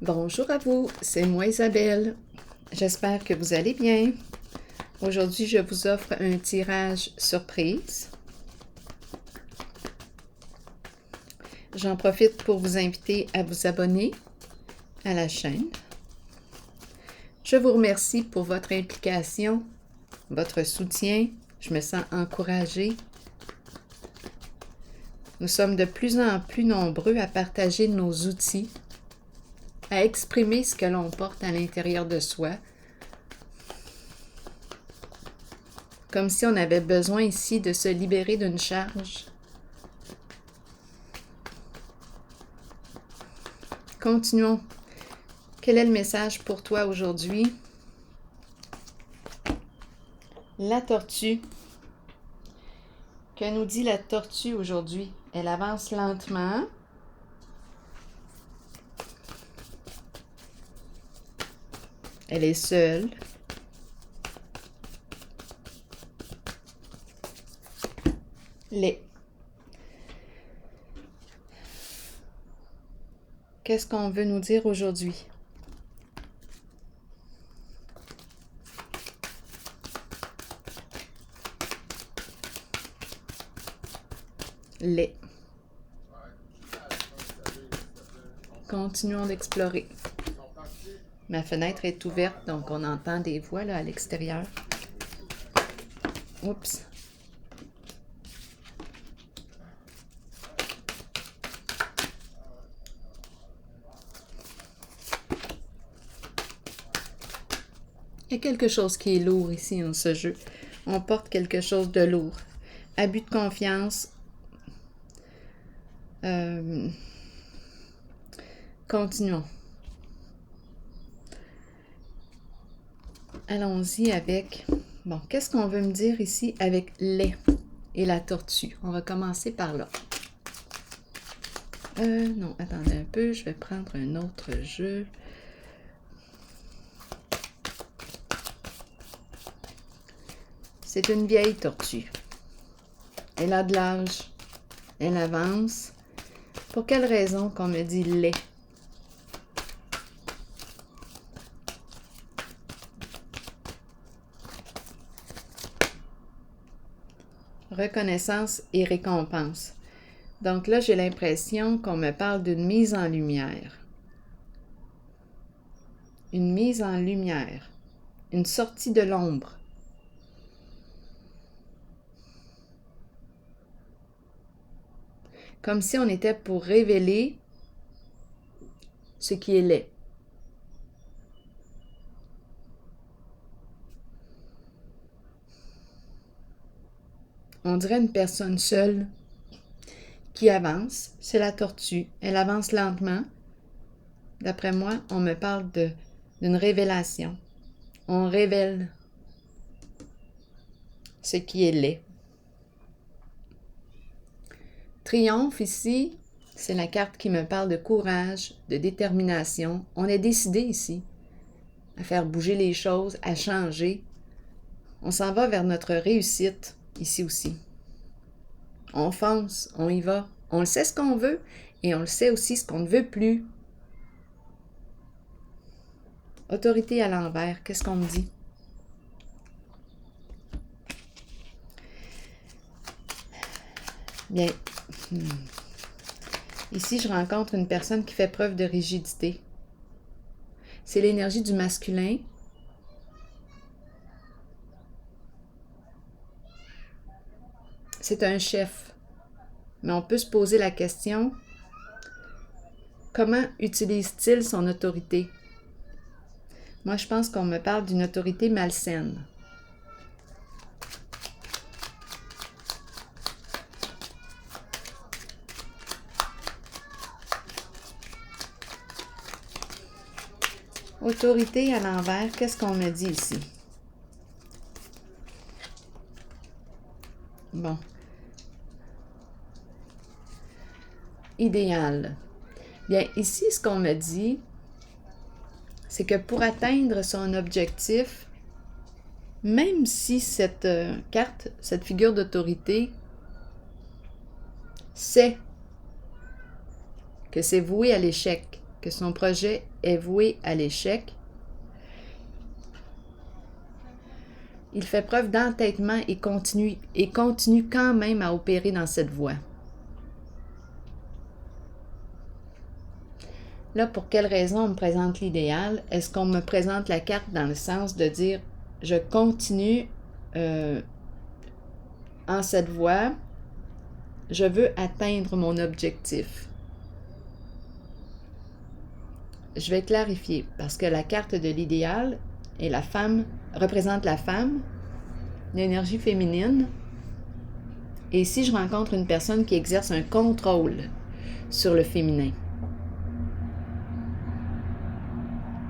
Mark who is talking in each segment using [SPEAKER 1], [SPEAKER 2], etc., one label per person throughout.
[SPEAKER 1] Bonjour à vous, c'est moi Isabelle. J'espère que vous allez bien. Aujourd'hui, je vous offre un tirage surprise. J'en profite pour vous inviter à vous abonner à la chaîne. Je vous remercie pour votre implication, votre soutien. Je me sens encouragée. Nous sommes de plus en plus nombreux à partager nos outils, à exprimer ce que l'on porte à l'intérieur de soi, comme si on avait besoin ici de se libérer d'une charge. Continuons. Quel est le message pour toi aujourd'hui? La tortue. Que nous dit la tortue aujourd'hui? Elle avance lentement. Elle est seule. Qu'est-ce qu'on veut nous dire aujourd'hui? Lait. Continuons d'explorer. Ma fenêtre est ouverte, donc on entend des voix là, à l'extérieur. Oups. Il y a quelque chose qui est lourd ici dans ce jeu. On porte quelque chose de lourd. Abus de confiance. Continuons. Allons-y avec... Bon, qu'est-ce qu'on veut me dire ici avec lait et la tortue? On va commencer par là. Non, attendez un peu. Je vais prendre un autre jeu. C'est une vieille tortue. Elle a de l'âge. Elle avance. Pour quelle raison qu'on me dit lait? Reconnaissance et récompense. Donc là, j'ai l'impression qu'on me parle d'une mise en lumière. Une mise en lumière. Une sortie de l'ombre. Comme si on était pour révéler ce qui est laid. On dirait une personne seule qui avance. C'est la tortue. Elle avance lentement. D'après moi, on me parle d'une révélation. On révèle ce qui est laid. Triomphe ici, c'est la carte qui me parle de courage, de détermination. On est décidé ici à faire bouger les choses, à changer. On s'en va vers notre réussite ici aussi. On fonce, on y va. On le sait ce qu'on veut et on le sait aussi ce qu'on ne veut plus. Autorité à l'envers, qu'est-ce qu'on me dit? Bien. Ici, je rencontre une personne qui fait preuve de rigidité. C'est l'énergie du masculin. C'est un chef. Mais on peut se poser la question, comment utilise-t-il son autorité? Moi, je pense qu'on me parle d'une autorité malsaine. Autorité à l'envers, qu'est-ce qu'on me dit ici? Bon. Idéal. Bien, ici, ce qu'on me dit, c'est que pour atteindre son objectif, même si cette carte, cette figure d'autorité, sait que c'est voué à l'échec, que son projet est voué à l'échec, il fait preuve d'entêtement et continue quand même à opérer dans cette voie. Là, pour quelle raison on me présente l'idéal? Est-ce qu'on me présente la carte dans le sens de dire « je continue en cette voie, je veux atteindre mon objectif ». Je vais clarifier, parce que la carte de l'idéal et la femme représente la femme, l'énergie féminine. Et si je rencontre une personne qui exerce un contrôle sur le féminin,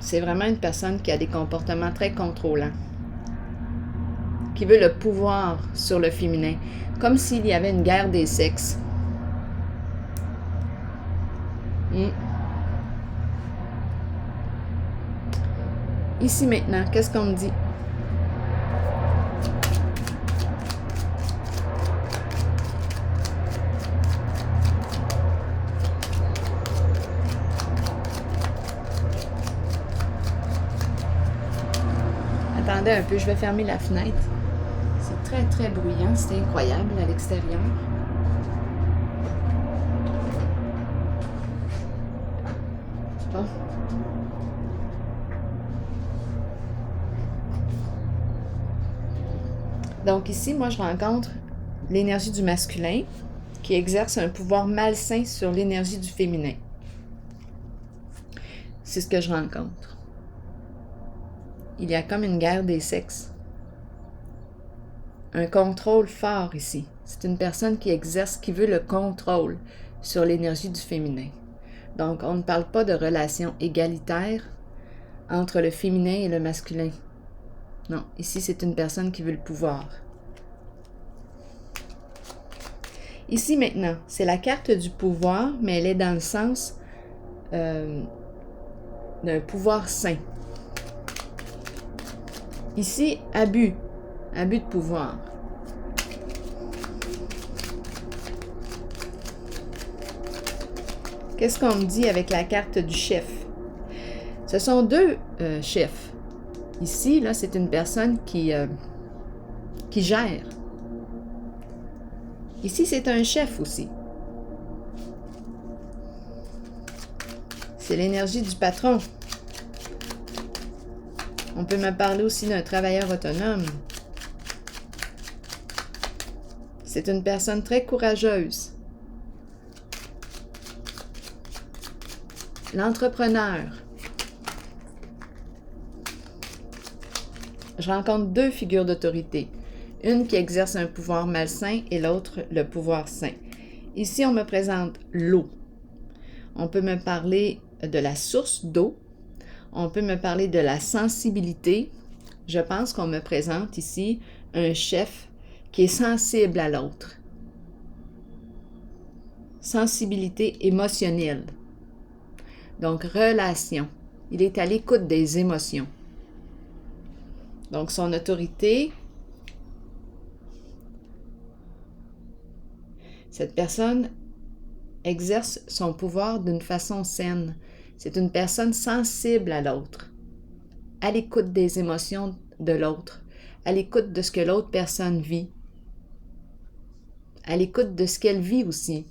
[SPEAKER 1] c'est vraiment une personne qui a des comportements très contrôlants, qui veut le pouvoir sur le féminin, comme s'il y avait une guerre des sexes. Ici maintenant, qu'est-ce qu'on me dit? Attendez un peu, je vais fermer la fenêtre. C'est très très bruyant, c'est incroyable à l'extérieur. Bon. Donc ici, moi, je rencontre l'énergie du masculin qui exerce un pouvoir malsain sur l'énergie du féminin. C'est ce que je rencontre. Il y a comme une guerre des sexes. Un contrôle fort ici. C'est une personne qui veut le contrôle sur l'énergie du féminin. Donc, on ne parle pas de relation égalitaire entre le féminin et le masculin. Non, ici, c'est une personne qui veut le pouvoir. Ici, maintenant, c'est la carte du pouvoir, mais elle est dans le sens d'un pouvoir sain. Ici, abus de pouvoir. Qu'est-ce qu'on me dit avec la carte du chef? Ce sont deux chefs. Ici, là, c'est une personne qui gère. Ici, c'est un chef aussi. C'est l'énergie du patron. On peut me parler aussi d'un travailleur autonome. C'est une personne très courageuse. L'entrepreneur. Je rencontre deux figures d'autorité. Une qui exerce un pouvoir malsain et l'autre le pouvoir sain. Ici, on me présente l'eau. On peut me parler de la source d'eau. On peut me parler de la sensibilité. Je pense qu'on me présente ici un chef qui est sensible à l'autre. Sensibilité émotionnelle. Donc, relation. Il est à l'écoute des émotions. Donc, son autorité, cette personne exerce son pouvoir d'une façon saine. C'est une personne sensible à l'autre, à l'écoute des émotions de l'autre, à l'écoute de ce que l'autre personne vit, à l'écoute de ce qu'elle vit aussi.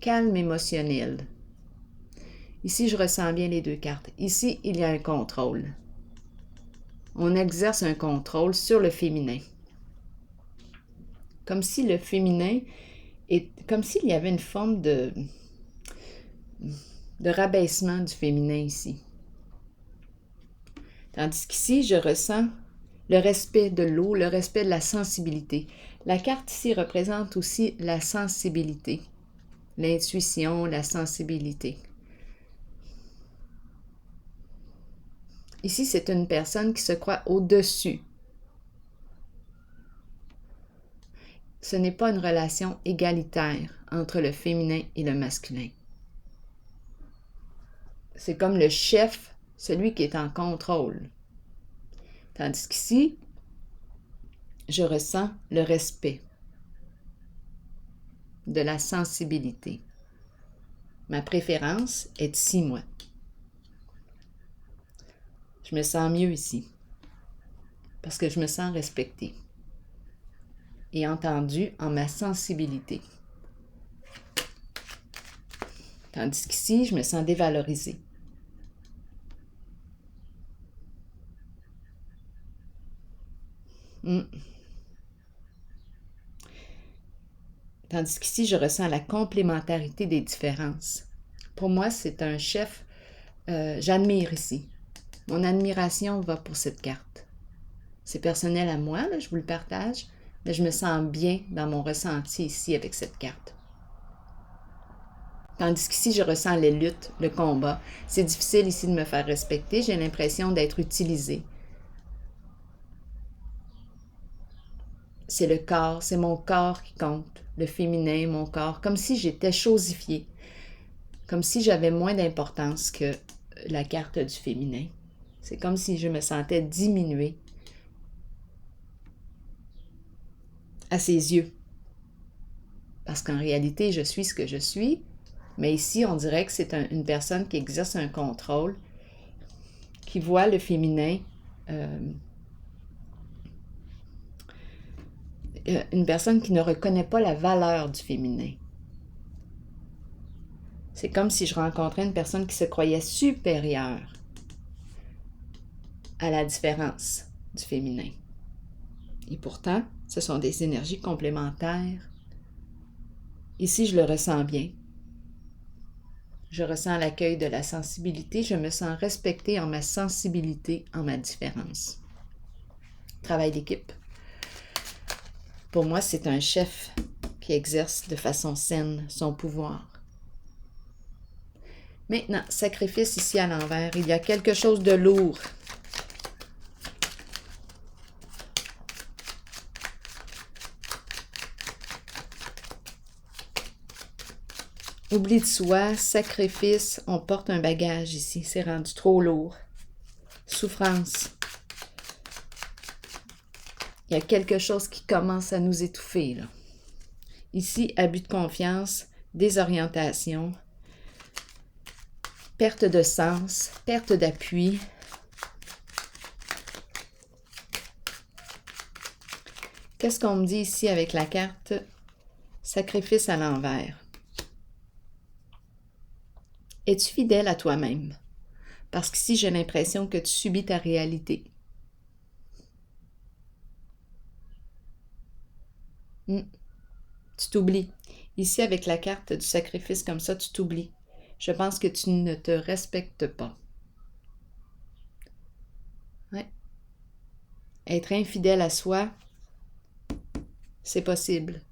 [SPEAKER 1] Calme émotionnel. Ici, je ressens bien les deux cartes. Ici, il y a un contrôle. On exerce un contrôle sur le féminin. Comme si le féminin comme s'il y avait une forme de rabaissement du féminin ici. Tandis qu'ici, je ressens le respect de l'eau, le respect de la sensibilité. La carte ici représente aussi la sensibilité, l'intuition, la sensibilité. Ici, c'est une personne qui se croit au-dessus. Ce n'est pas une relation égalitaire entre le féminin et le masculin. C'est comme le chef, celui qui est en contrôle. Tandis qu'ici, je ressens le respect, de la sensibilité. Ma préférence est ici, moi. Je me sens mieux ici. Parce que je me sens respectée et entendue en ma sensibilité. Tandis qu'ici, je me sens dévalorisée. Tandis qu'ici, je ressens la complémentarité des différences. Pour moi, c'est un chef, j'admire ici. Mon admiration va pour cette carte. C'est personnel à moi, là, je vous le partage, mais je me sens bien dans mon ressenti ici avec cette carte. Tandis qu'ici, je ressens les luttes, le combat. C'est difficile ici de me faire respecter, j'ai l'impression d'être utilisée. C'est le corps, c'est mon corps qui compte, le féminin, mon corps, comme si j'étais chosifiée, comme si j'avais moins d'importance que la carte du féminin. C'est comme si je me sentais diminuée à ses yeux. Parce qu'en réalité, je suis ce que je suis, mais ici, on dirait que c'est une personne qui exerce un contrôle, qui voit le féminin, une personne qui ne reconnaît pas la valeur du féminin. C'est comme si je rencontrais une personne qui se croyait supérieure à la différence du féminin. Et pourtant, ce sont des énergies complémentaires. Ici, je le ressens bien. Je ressens l'accueil de la sensibilité. Je me sens respectée en ma sensibilité, en ma différence. Travail d'équipe. Pour moi, c'est un chef qui exerce de façon saine son pouvoir. Maintenant, sacrifice ici à l'envers. Il y a quelque chose de lourd. Oubli de soi, sacrifice, on porte un bagage ici, c'est rendu trop lourd. Souffrance. Il y a quelque chose qui commence à nous étouffer, là. Ici, abus de confiance, désorientation, perte de sens, perte d'appui. Qu'est-ce qu'on me dit ici avec la carte sacrifice à l'envers? Es-tu fidèle à toi-même? Parce qu'ici, j'ai l'impression que tu subis ta réalité. Tu t'oublies. Ici, avec la carte du sacrifice comme ça, tu t'oublies. Je pense que tu ne te respectes pas. Ouais. Être infidèle à soi, c'est possible.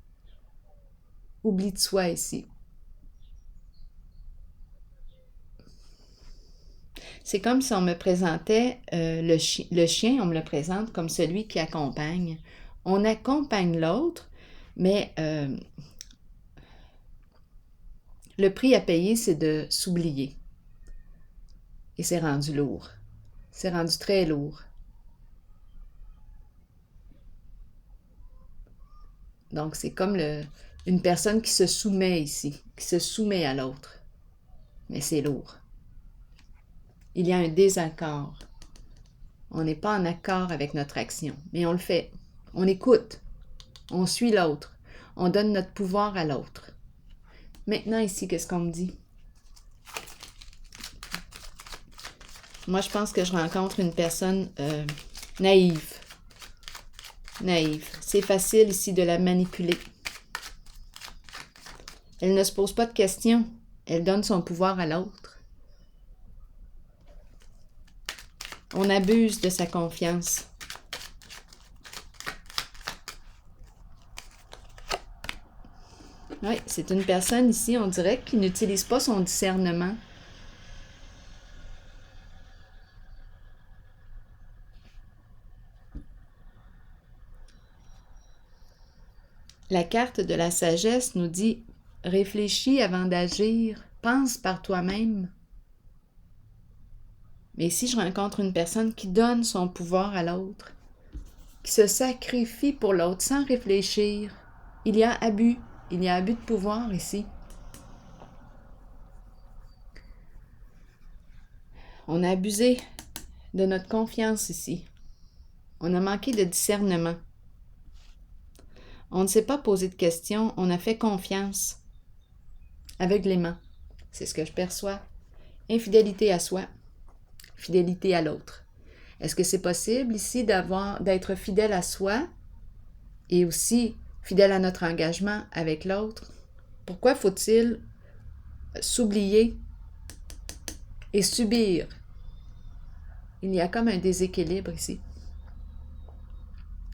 [SPEAKER 1] Oublie de soi ici. C'est comme si on me présentait le chien, on me le présente comme celui qui accompagne. On accompagne l'autre, mais le prix à payer, c'est de s'oublier. Et c'est rendu lourd. C'est rendu très lourd. Donc, c'est comme une personne qui se soumet ici, qui se soumet à l'autre. Mais c'est lourd. Il y a un désaccord. On n'est pas en accord avec notre action, mais on le fait. On écoute. On suit l'autre. On donne notre pouvoir à l'autre. Maintenant, ici, qu'est-ce qu'on me dit? Moi, je pense que je rencontre une personne naïve. Naïve. C'est facile ici de la manipuler. Elle ne se pose pas de questions. Elle donne son pouvoir à l'autre. On abuse de sa confiance. Oui, c'est une personne ici, on dirait, qui n'utilise pas son discernement. La carte de la sagesse nous dit « Réfléchis avant d'agir, pense par toi-même ». Mais ici, je rencontre une personne qui donne son pouvoir à l'autre, qui se sacrifie pour l'autre sans réfléchir. Il y a abus de pouvoir ici. On a abusé de notre confiance ici. On a manqué de discernement. On ne s'est pas posé de questions, on a fait confiance aveuglément. C'est ce que je perçois. Infidélité à soi, fidélité à l'autre. Est-ce que c'est possible ici d'être fidèle à soi et aussi fidèle à notre engagement avec l'autre? Pourquoi faut-il s'oublier et subir? Il y a comme un déséquilibre ici.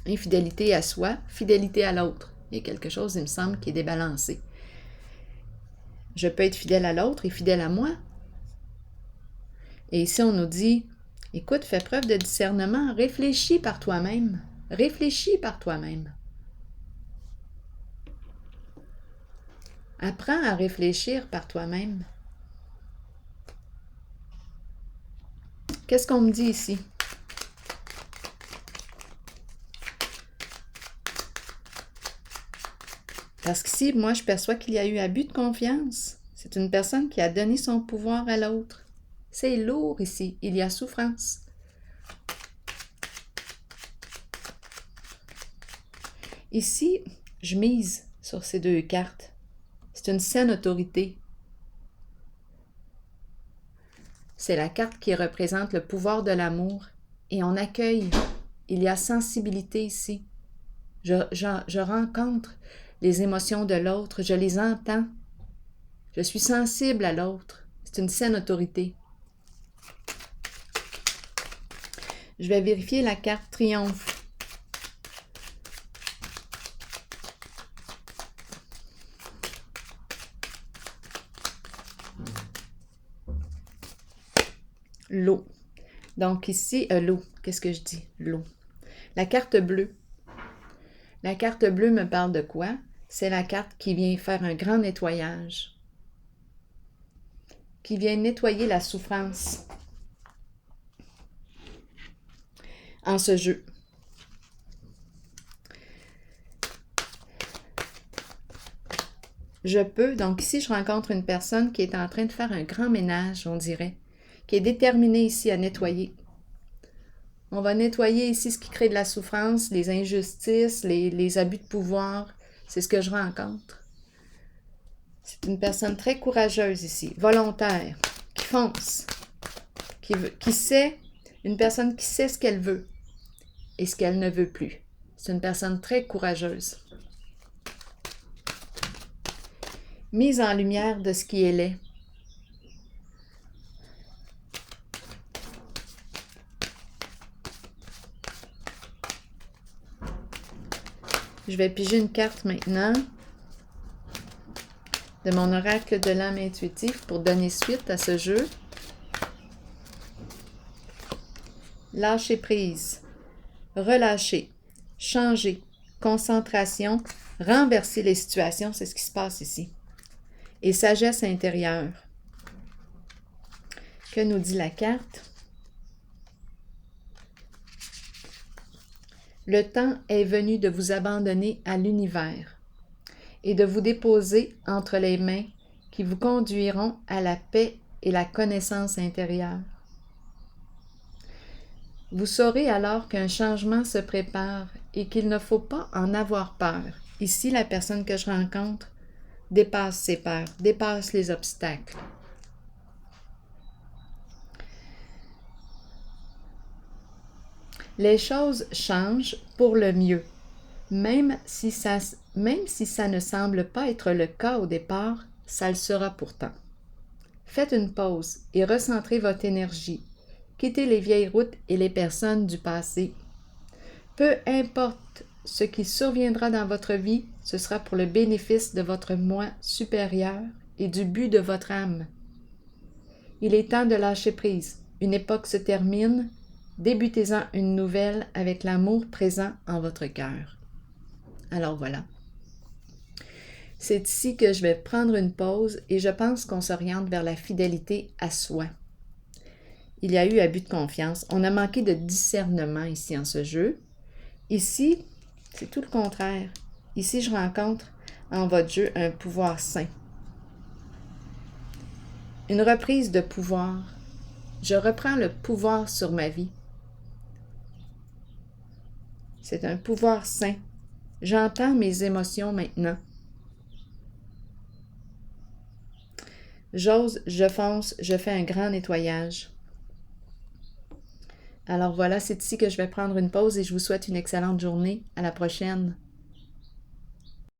[SPEAKER 1] Infidélité à soi, fidélité à l'autre. Il y a quelque chose, il me semble, qui est débalancé. Je peux être fidèle à l'autre et fidèle à moi. Et ici, on nous dit, écoute, fais preuve de discernement, réfléchis par toi-même. Réfléchis par toi-même. Apprends à réfléchir par toi-même. Qu'est-ce qu'on me dit ici? Parce qu'ici, moi, je perçois qu'il y a eu abus de confiance. C'est une personne qui a donné son pouvoir à l'autre. C'est lourd ici. Il y a souffrance. Ici, je mise sur ces deux cartes. C'est une saine autorité. C'est la carte qui représente le pouvoir de l'amour. Et on accueille. Il y a sensibilité ici. Je rencontre les émotions de l'autre. Je les entends. Je suis sensible à l'autre. C'est une saine autorité. Je vais vérifier la carte triomphe. L'eau. Donc ici, l'eau. Qu'est-ce que je dis? L'eau. La carte bleue. La carte bleue me parle de quoi? C'est la carte qui vient faire un grand nettoyage. Qui vient nettoyer la souffrance. En ce jeu. Je peux, donc ici, je rencontre une personne qui est en train de faire un grand ménage, on dirait, qui est déterminée ici à nettoyer. On va nettoyer ici ce qui crée de la souffrance, les injustices, les abus de pouvoir. C'est ce que je rencontre. C'est une personne très courageuse ici, volontaire, qui fonce, qui sait, une personne qui sait ce qu'elle veut et ce qu'elle ne veut plus. C'est une personne très courageuse. Mise en lumière de ce qui elle est. Je vais piger une carte maintenant de mon oracle de l'âme intuitive pour donner suite à ce jeu. Lâcher prise, relâcher, changer, concentration, renverser les situations, c'est ce qui se passe ici. Et sagesse intérieure. Que nous dit la carte? Le temps est venu de vous abandonner à l'univers et de vous déposer entre les mains qui vous conduiront à la paix et la connaissance intérieure. Vous saurez alors qu'un changement se prépare et qu'il ne faut pas en avoir peur. Ici, la personne que je rencontre dépasse ses peurs, dépasse les obstacles. Les choses changent pour le mieux, même si ça ne semble pas être le cas au départ, ça le sera pourtant. Faites une pause et recentrez votre énergie. Quittez les vieilles routes et les personnes du passé. Peu importe ce qui surviendra dans votre vie, ce sera pour le bénéfice de votre moi supérieur et du but de votre âme. Il est temps de lâcher prise. Une époque se termine. Débutez-en une nouvelle avec l'amour présent en votre cœur. Alors voilà. C'est ici que je vais prendre une pause et je pense qu'on s'oriente vers la fidélité à soi. Il y a eu abus de confiance. On a manqué de discernement ici en ce jeu. Ici, c'est tout le contraire. Ici, je rencontre en votre jeu un pouvoir sain. Une reprise de pouvoir. Je reprends le pouvoir sur ma vie. C'est un pouvoir sain. J'entends mes émotions maintenant. J'ose, je fonce, je fais un grand nettoyage. Alors voilà, c'est ici que je vais prendre une pause et je vous souhaite une excellente journée. À la prochaine.